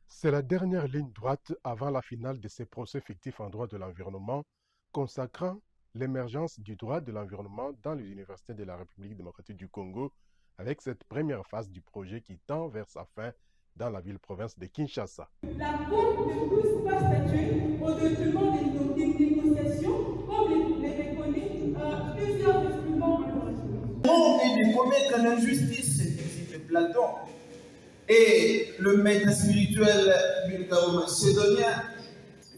C'est la dernière ligne droite avant la finale de ces procès fictifs en droit de l'environnement consacrant l'émergence du droit de l'environnement dans les universités de la République démocratique du Congo avec cette première phase du projet qui tend vers sa fin dans la ville-province de Kinshasa. La Cour ne pousse pas statuer au détriment des négociations, comme les reconnaît plusieurs instruments internationaux. Et de commettre l'injustice, c'est Platon. Et le maître spirituel Milkao macédonien,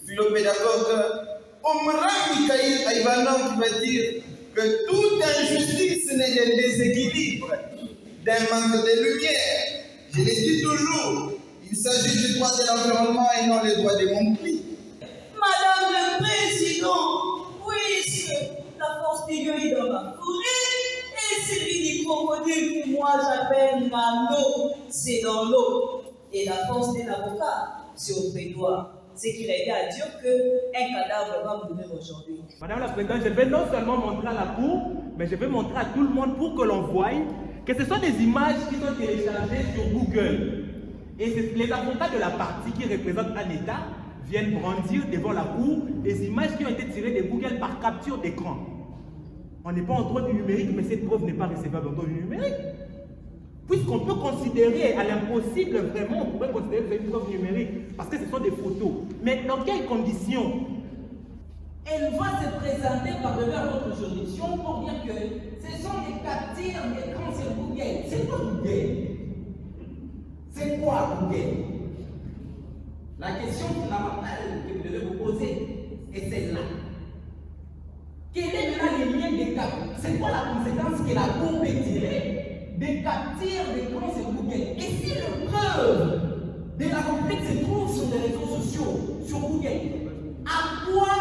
philopédagogue Omra Mikhaïl Ivanov, qui va dire que toute injustice n'est qu'un déséquilibre, d'un manque de lumière. Je l'ai dit toujours, il s'agit du droit de l'environnement et non le droit des montplis. Madame le Président, puisque la force des lieux est dans ma forêt, et celui du crocodile que moi j'appelle l'eau, c'est dans l'eau. Et la force d'un avocat, c'est au prédoire. C'est qu'il a été à dire qu'un cadavre va mourir aujourd'hui. Madame la Présidente, je vais non seulement montrer à la Cour, mais je vais montrer à tout le monde pour que l'on voie que ce sont des images qui sont téléchargées sur Google. Et les avocats de la partie qui représentent un État viennent brandir devant la Cour des images qui ont été tirées de Google par capture d'écran. On n'est pas en droit du numérique, mais cette preuve n'est pas recevable en droit du numérique. Puisqu'on peut considérer à l'impossible, vraiment, on pourrait considérer que c'est une preuve numérique, parce que ce sont des photos. Mais dans quelles conditions? Elle va se présenter par-delà votre juridiction pour dire que ce sont des captures d'écran sur Google. C'est quoi Google? C'est quoi Google? La question fondamentale que vous devez vous poser est celle-là. Quel est maintenant le lien des captures? C'est quoi la conséquence que la Cour peut tirer des captures d'écran sur Google? Et si le preuve de la conquête se trouve sur les réseaux sociaux, sur Google, à quoi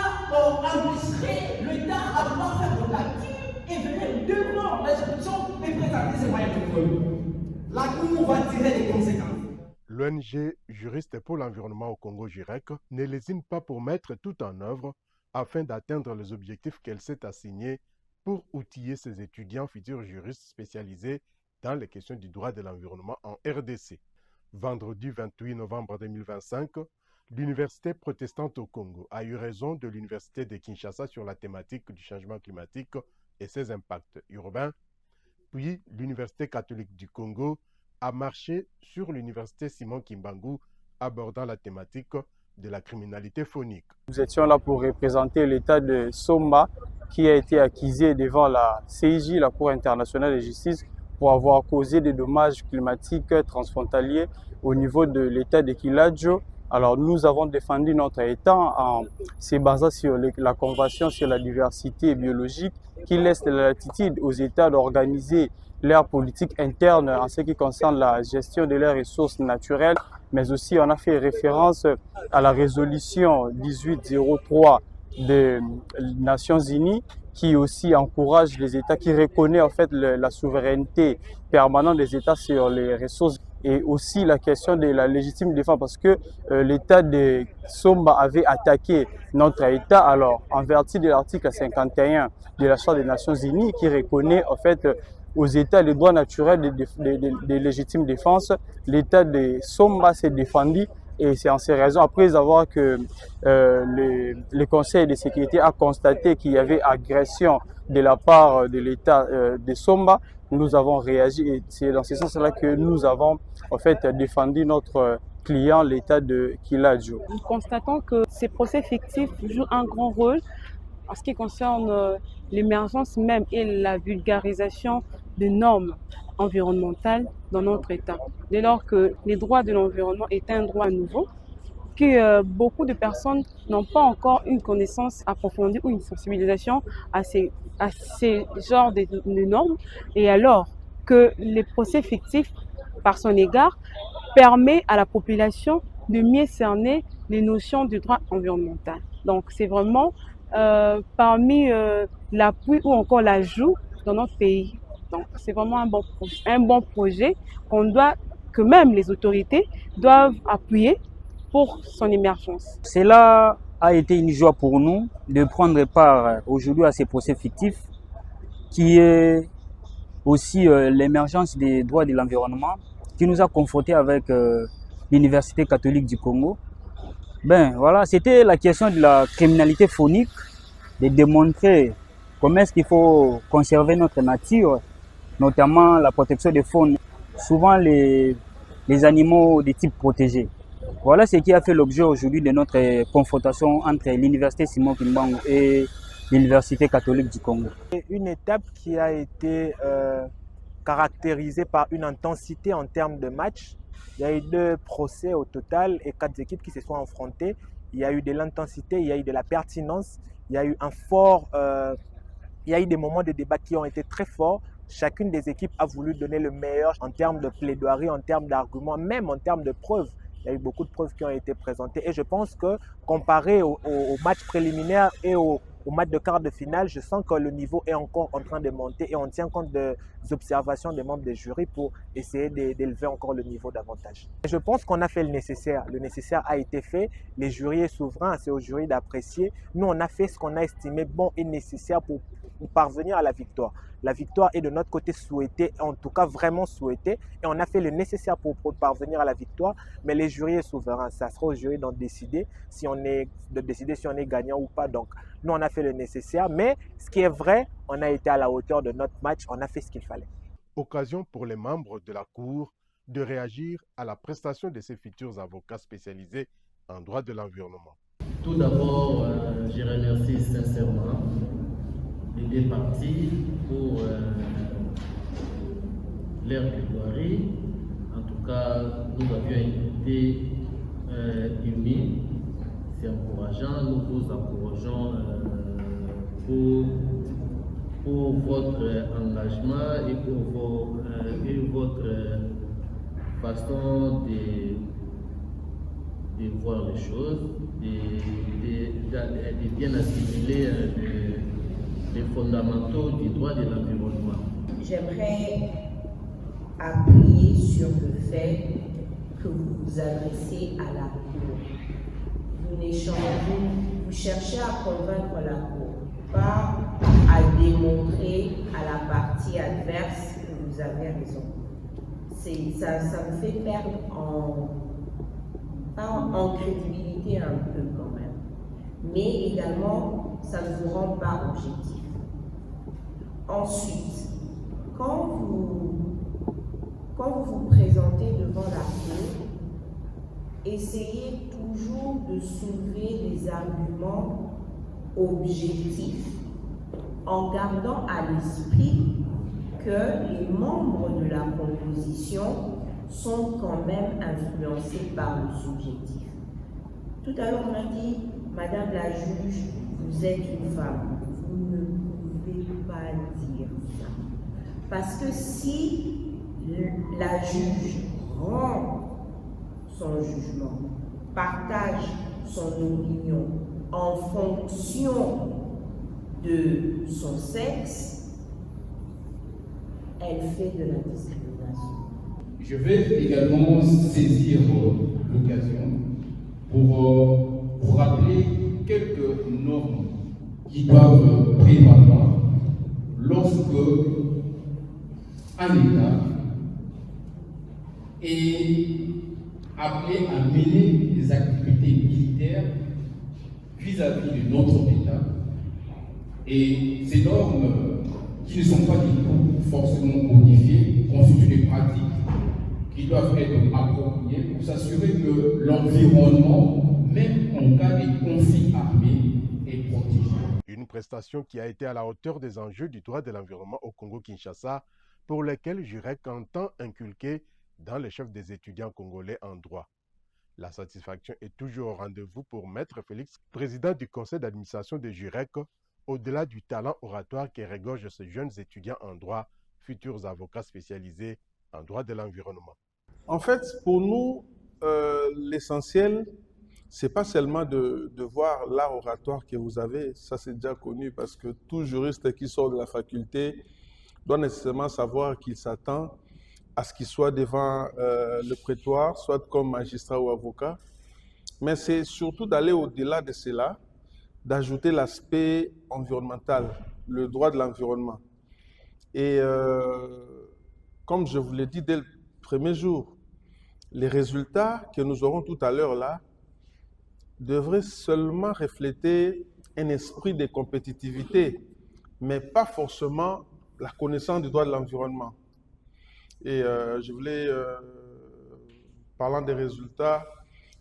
empêcherait l'État à pouvoir faire de capture et venir devant la juridiction et présenter ses moyens de preuve? La Cour va tirer des conséquences. L'ONG Juristes pour l'environnement au Congo, JUREC, ne lésine pas pour mettre tout en œuvre afin d'atteindre les objectifs qu'elle s'est assignés pour outiller ses étudiants futurs juristes spécialisés dans les questions du droit de l'environnement en RDC. Vendredi 28 novembre 2025, l'Université protestante au Congo a eu raison de l'Université de Kinshasa sur la thématique du changement climatique et ses impacts urbains. Puis, l'Université catholique du Congo a marché sur l'Université Simon Kimbangu abordant la thématique de la criminalité phonique. Nous étions là pour représenter l'État de Somba qui a été accusé devant la CIJ, la Cour internationale de justice, pour avoir causé des dommages climatiques transfrontaliers au niveau de l'État de Kiladjo. Alors nous avons défendu notre État en se basant sur la Convention sur la diversité biologique qui laisse la latitude aux États d'organiser leur politique interne en ce qui concerne la gestion de leurs ressources naturelles, mais aussi on a fait référence à la résolution 1803 des Nations Unies qui aussi encourage les États, qui reconnaît en fait la souveraineté permanente des États sur les ressources et aussi la question de la légitime défense parce que l'État de Somba avait attaqué notre État alors en vertu de l'article 51 de la Charte des Nations Unies qui reconnaît en fait aux États les droits naturels de légitime défense. L'État de Somba s'est défendu et c'est en ces raisons, après avoir que le Conseil de sécurité a constaté qu'il y avait agression de la part de l'État de Somba, nous avons réagi et c'est dans ce sens-là que nous avons en fait défendu notre client, l'État de Kiladjo. Nous constatons que ces procès fictifs jouent un grand rôle en ce qui concerne l'émergence même et la vulgarisation de normes environnementales dans notre État. Dès lors que les droits de l'environnement est un droit nouveau, que beaucoup de personnes n'ont pas encore une connaissance approfondie ou une sensibilisation à ces genres de normes, et alors que les procès fictifs, par son égard, permet à la population de mieux cerner les notions du droit environnemental. Donc c'est vraiment parmi l'appui ou encore l'ajout dans notre pays. Donc c'est vraiment un bon projet que même les autorités doivent appuyer pour son émergence. Cela a été une joie pour nous de prendre part aujourd'hui à ces procès fictifs qui est aussi l'émergence des droits de l'environnement qui nous a confrontés avec l'Université catholique du Congo. Ben voilà, c'était la question de la criminalité phonique, de démontrer comment est-ce qu'il faut conserver notre nature, notamment la protection des faunes, souvent les animaux de type protégé. Voilà ce qui a fait l'objet aujourd'hui de notre confrontation entre l'Université Simon Kimbangu et l'Université catholique du Congo. Une étape qui a été caractérisée par une intensité en termes de match. Il y a eu 2 procès au total et 4 équipes qui se sont affrontées. Il y a eu de l'intensité, il y a eu de la pertinence, il y a eu il y a eu des moments de débat qui ont été très forts. Chacune des équipes a voulu donner le meilleur en termes de plaidoirie, en termes d'arguments, même en termes de preuves. Il y a eu beaucoup de preuves qui ont été présentées et je pense que comparé au match préliminaire et au match de quart de finale, je sens que le niveau est encore en train de monter et on tient compte des observations des membres des jurys pour essayer d'élever encore le niveau davantage. Je pense qu'on a fait le nécessaire. Le nécessaire a été fait. Les jurys sont souverains, c'est aux jurys d'apprécier. Nous, on a fait ce qu'on a estimé bon et nécessaire pour parvenir à la victoire. La victoire est de notre côté souhaitée, en tout cas vraiment souhaitée, et on a fait le nécessaire pour parvenir à la victoire, mais les jurys sont souverains, ça sera aux jurys d'en décider si on est gagnant ou pas. Donc nous on a fait le nécessaire, mais ce qui est vrai, on a été à la hauteur de notre match, on a fait ce qu'il fallait. Occasion pour les membres de la Cour de réagir à la prestation de ces futurs avocats spécialisés en droit de l'environnement. Tout d'abord, je remercie sincèrement les 2 parties pour leur plaidoirie. En tout cas, nous avions été unis. C'est encourageant. Nous vous encourageons pour votre engagement et pour votre façon de voir les choses, de bien assimiler les fondamentaux du droit de l'environnement. J'aimerais appuyer sur le fait que vous vous adressez à la Cour. Vous cherchez à convaincre la Cour, pas à démontrer à la partie adverse que vous avez raison. Ça me fait perdre en crédibilité un peu quand même, mais également ça ne vous rend pas objectif. Ensuite, quand vous vous présentez devant la Cour, essayez toujours de soulever des arguments objectifs en gardant à l'esprit que les membres de la composition sont quand même influencés par le subjectif. Tout à l'heure, on a dit, Madame la juge, vous êtes une femme. Vous ne pouvez pas dire ça. Parce que si la juge rend son jugement, partage son opinion en fonction de son sexe, elle fait de la discrimination. Je vais également saisir l'occasion pour vous rappeler quelques normes qui doivent prévaloir lorsque un État est appelé à mener des activités militaires vis-à-vis de notre État. Et ces normes, qui ne sont pas du tout forcément codifiées, constituent des pratiques qui doivent être appropriées pour s'assurer que l'environnement, même en cas de conflit armé, est protégé. Une prestation qui a été à la hauteur des enjeux du droit de l'environnement au Congo-Kinshasa, pour lesquels JUREC entend inculquer dans les chefs des étudiants congolais en droit. La satisfaction est toujours au rendez-vous pour Maître Félix, président du conseil d'administration de JUREC, au-delà du talent oratoire qui regorge ces jeunes étudiants en droit, futurs avocats spécialisés en droit de l'environnement. En fait, pour nous, l'essentiel, c'est pas seulement de voir l'art oratoire que vous avez, ça c'est déjà connu parce que tout juriste qui sort de la faculté doit nécessairement savoir qu'il s'attend à ce qu'il soit devant le prétoire, soit comme magistrat ou avocat, mais c'est surtout d'aller au-delà de cela, d'ajouter l'aspect environnemental, le droit de l'environnement. Et comme je vous l'ai dit dès le premier jour. Les résultats que nous aurons tout à l'heure là devraient seulement refléter un esprit de compétitivité, mais pas forcément la connaissance du droit de l'environnement. Et je voulais, parlant des résultats,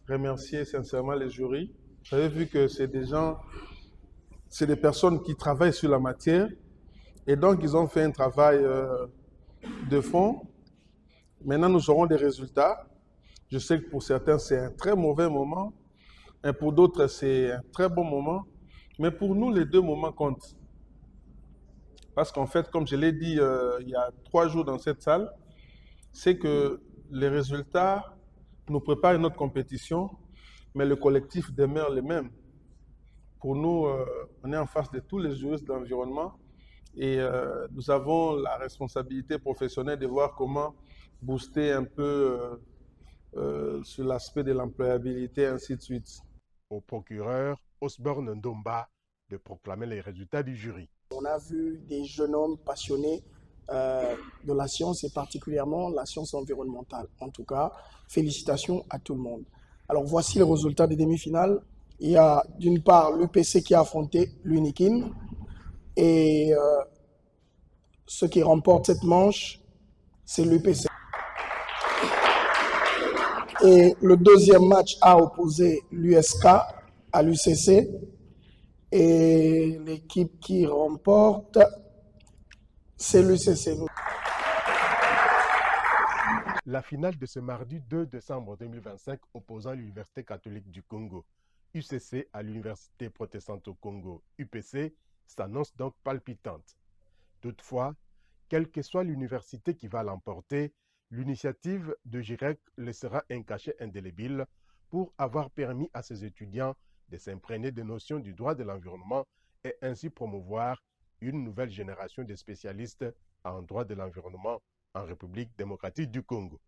remercier sincèrement les jurys. Vous avez vu que c'est des gens, c'est des personnes qui travaillent sur la matière, et donc ils ont fait un travail de fond. Maintenant, nous aurons des résultats. Je sais que pour certains, c'est un très mauvais moment, et pour d'autres, c'est un très bon moment. Mais pour nous, les deux moments comptent. Parce qu'en fait, comme je l'ai dit il y a 3 jours dans cette salle, c'est que les résultats nous préparent une autre compétition, mais le collectif demeure le même. Pour nous, on est en face de tous les juristes de l'environnement et nous avons la responsabilité professionnelle de voir comment booster un peu sur l'aspect de l'employabilité, ainsi de suite. Au procureur Osborne Ndomba de proclamer les résultats du jury. On a vu des jeunes hommes passionnés de la science et particulièrement la science environnementale. En tout cas, félicitations à tout le monde. Alors voici les résultats des demi-finales. Il y a d'une part l'UPC qui a affronté l'UNIKIN et ceux qui remportent cette manche, c'est l'UPC. Et le deuxième match a opposé l'USK à l'UCC et l'équipe qui remporte, c'est l'UCC. La finale de ce mardi 2 décembre 2025 opposant l'Université catholique du Congo, UCC à l'Université protestante au Congo, UPC, s'annonce donc palpitante. Toutefois, quelle que soit l'université qui va l'emporter, l'initiative de GIREC laissera un cachet indélébile pour avoir permis à ses étudiants de s'imprégner des notions du droit de l'environnement et ainsi promouvoir une nouvelle génération de spécialistes en droit de l'environnement en République démocratique du Congo.